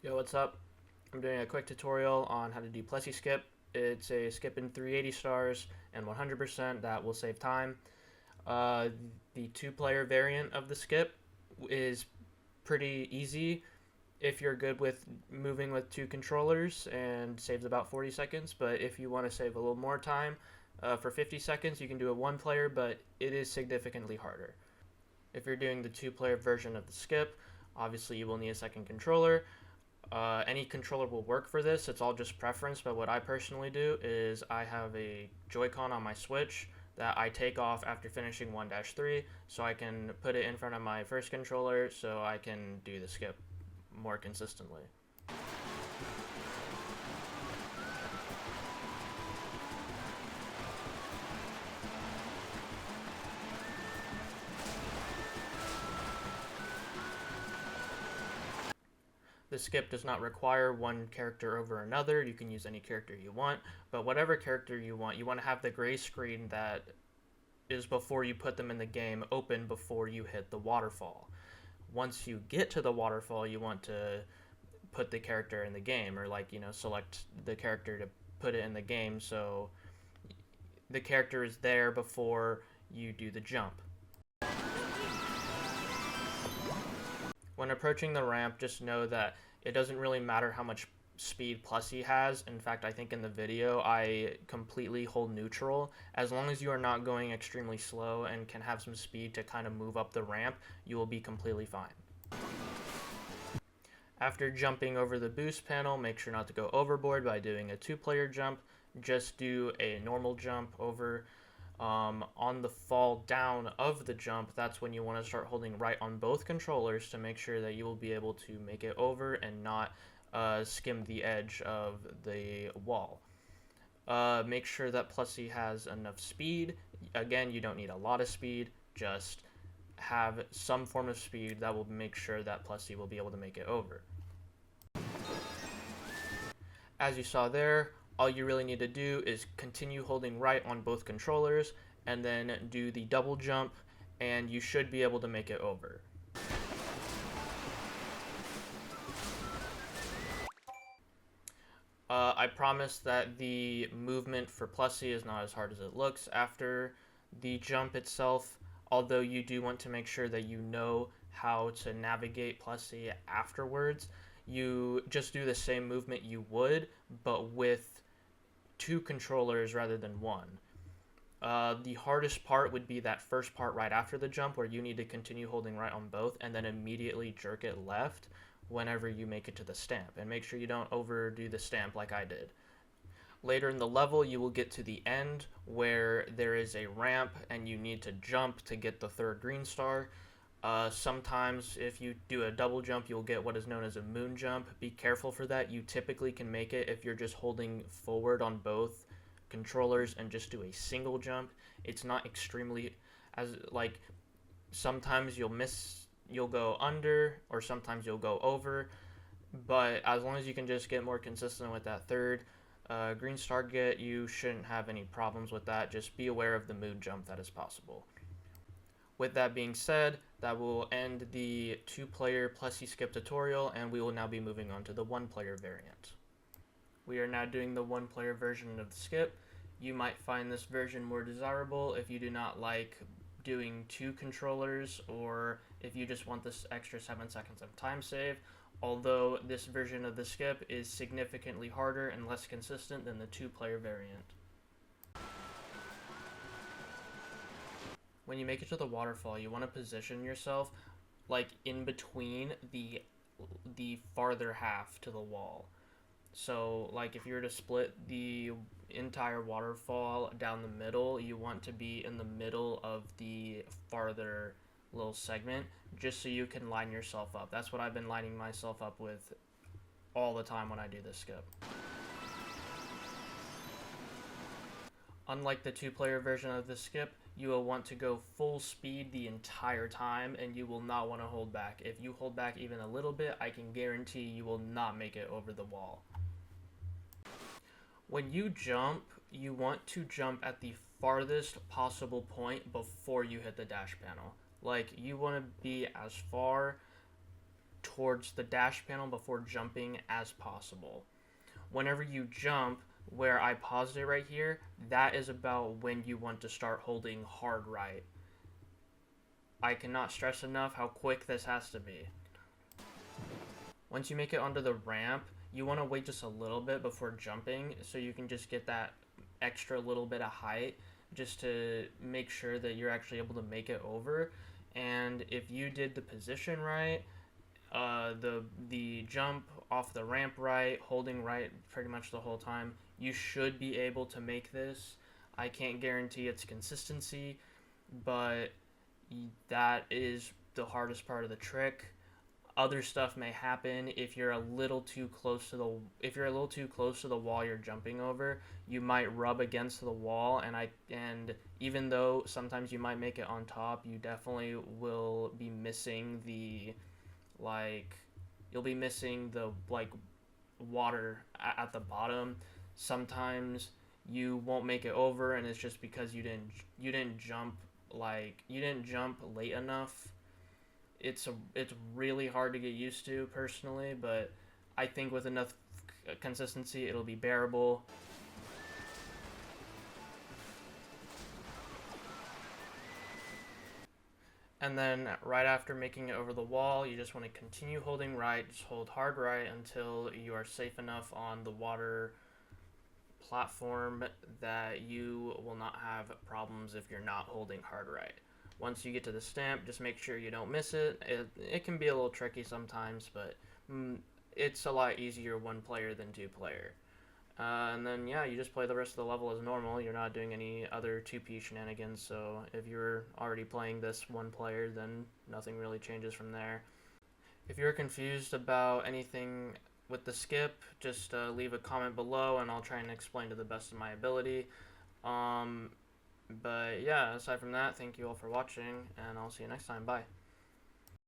Yo, what's up? I'm doing a quick tutorial on how to do Plessie skip. It's a skip in 380 stars and 100% that will save time. Uh, the two-player variant of the skip is pretty easy if you're good with moving with two controllers and saves about 40 seconds. But if you want to save a little more time, for 50 seconds, you can do a one-player, but it is significantly harder. If you're doing the two-player version of the skip, obviously you will need a second controller. Any controller will work for this. It's all just preference, but what I personally do is I have a Joy-Con on my Switch that I take off after finishing 1-3 so I can put it in front of my first controller so I can do the skip more consistently. The skip does not require one character over another. You can use any character you want, but whatever character you want to have the gray screen that is before you put them in the game open before you hit the waterfall. Once you get to the waterfall, you want to put the character in the game, or select the character to put it in the game so the character is there before you do the jump. When approaching the ramp, just know that it doesn't really matter how much speed Plessie has. In fact, I think in the video I completely hold neutral. As long as you are not going extremely slow and can have some speed to kind of move up the ramp, you will be completely fine. After jumping over the boost panel, make sure not to go overboard by doing a two-player jump. Just do a normal jump over. On the fall down of the jump, that's when you want to start holding right on both controllers to make sure that you will be able to make it over and not skim the edge of the wall. Make sure that Plessie has enough speed. Again, you don't need a lot of speed, just have some form of speed that will make sure that Plessie will be able to make it over. As you saw there, all you really need to do is continue holding right on both controllers and then do the double jump, and you should be able to make it over. I promise that the movement for Plessie is not as hard as it looks after the jump itself, although you do want to make sure that you know how to navigate Plessie afterwards. You just do the same movement you would, but with two controllers rather than one. The hardest part would be that first part right after the jump where you need to continue holding right on both and then immediately jerk it left whenever you make it to the stamp. And make sure you don't overdo the stamp like I did. Later in the level, you will get to the end where there is a ramp and you need to jump to get the third green star. Sometimes if you do a double jump, you'll get what is known as a moon jump. Be careful for that. You typically can make it if you're just holding forward on both controllers and just do a single jump. It's not extremely, sometimes you'll go under, or sometimes you'll go over, but as long as you can just get more consistent with that third green star get, you shouldn't have any problems with that. Just be aware of the moon jump that is possible. With that being said, that will end the two-player Plessie skip tutorial, and we will now be moving on to the one-player variant. We are now doing the one-player version of the skip. You might find this version more desirable if you do not like doing two controllers, or if you just want this extra 7 seconds of time save, although this version of the skip is significantly harder and less consistent than the two-player variant. When you make it to the waterfall, you want to position yourself like in between the farther half to the wall. So like if you were to split the entire waterfall down the middle, you want to be in the middle of the farther little segment just so you can line yourself up. That's what I've been lining myself up with all the time when I do this skip. Unlike the two-player version of the skip, you will want to go full speed the entire time, and you will not want to hold back. If you hold back even a little bit, I can guarantee you will not make it over the wall. When you jump, you want to jump at the farthest possible point before you hit the dash panel. Like, you want to be as far towards the dash panel before jumping as possible. Whenever you jump, where I paused it right here, that is about when you want to start holding hard right. I cannot stress enough how quick this has to be. Once you make it onto the ramp, you want to wait just a little bit before jumping so you can just get that extra little bit of height just to make sure that you're actually able to make it over. And if you did the position right, the jump off the ramp right, holding right pretty much the whole time, you should be able to make this. I can't guarantee its consistency, but that is the hardest part of the trick. Other stuff may happen if you're a little too close to the wall you're jumping over. You might rub against the wall, and even though sometimes you might make it on top, you definitely will be missing you'll be missing the water at the bottom. Sometimes you won't make it over, and it's just because you didn't jump late enough. It's really hard to get used to personally, but I think with enough consistency it'll be bearable. And then right after making it over the wall, you just want to continue holding right, just hold hard right until you are safe enough on the water platform that you will not have problems if you're not holding hard right. Once you get to the stamp, just make sure you don't miss it. It can be a little tricky sometimes, but it's a lot easier one player than two player. And then, yeah, you just play the rest of the level as normal. You're not doing any other 2P shenanigans, so if you're already playing this one player, then nothing really changes from there. If you're confused about anything with the skip, just leave a comment below, and I'll try and explain to the best of my ability. But yeah, aside from that, thank you all for watching, and I'll see you next time. Bye.